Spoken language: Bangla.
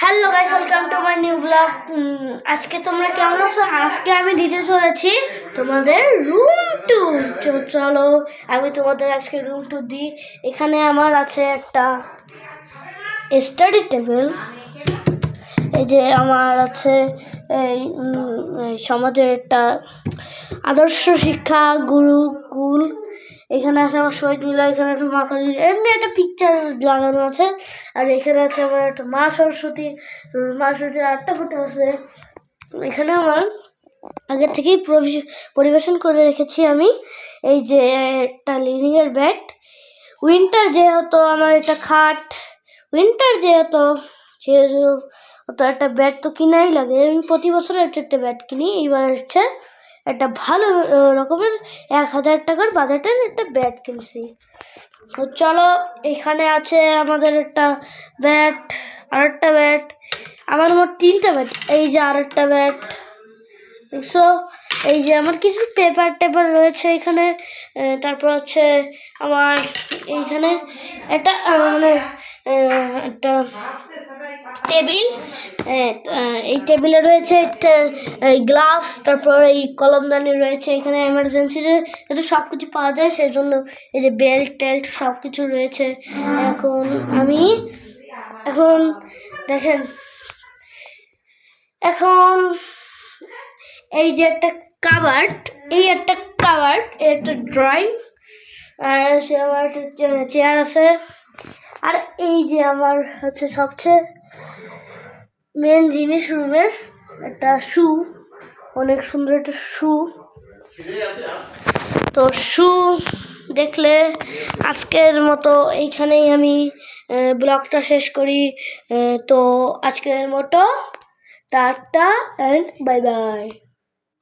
Hello guys, welcome to my new blog. আজকে তোমরা কেমন আছো? আজকে আমি দিতে চলেছি তোমাদের রুম ট্যুর। চলো আমি তোমাদের আজকে রুম ট্যুর দিই। এখানে আমার আছে একটা স্টাডি টেবিল, এই যে আমার আছে এই সমাজের একটা আদর্শ শিক্ষা গুরুকুল। এখানে আছে আমার শহীদ মিনার, এখানে আছে মা কালী, এমনি একটা পিকচার লাগানো আছে। আর এখানে আছে আমার একটা মা সরস্বতীর আরেকটা ফটো আছে। এখানে আমার আগে থেকেই পরিবেশন করে রেখেছি আমি। এই যে একটা লিভিংয়ের বেড, উইন্টার যেহেতু আমার একটা খাট, উইন্টার যেহেতু তো একটা ব্যাট তো কিনাই লাগে। আমি প্রতি বছর একটা ব্যাট কিনি। এইবার হচ্ছে একটা ভালো রকমের 1000 টাকার বাজেটের একটা ব্যাট কিনছি। তো চলো, এখানে আছে আমাদের একটা ব্যাট, আর একটা ব্যাট, আমার মোট 3টা ব্যাট। এই যে আর একটা ব্যাট দেখছো। এই যে আমার কিছু পেপার রয়েছে এখানে। তারপর হচ্ছে আমার এইখানে একটা মানে একটা টেবিল। এই টেবিলে রয়েছে গ্লাস, তারপর এই কলমদানি রয়েছে। এখানে এমার্জেন্সিতে যাতে সব কিছু পাওয়া যায় সেই জন্য এই যে বেল্ট টেল্ট সব কিছু রয়েছে। এখন দেখেন, এখন এই যে একটা কাবার্ড, একটা ড্রয়িং, আর সে আমার একটা চেয়ার আছে। আর এই যে আমার হচ্ছে সবচেয়ে মেন জিনিস রুমের একটা শু, অনেক সুন্দর একটা শু। তো শু দেখলে আজকের মতো এইখানেই আমি ব্লগটা শেষ করি। তো আজকের মতো টাটা অ্যান্ড বাই বাই।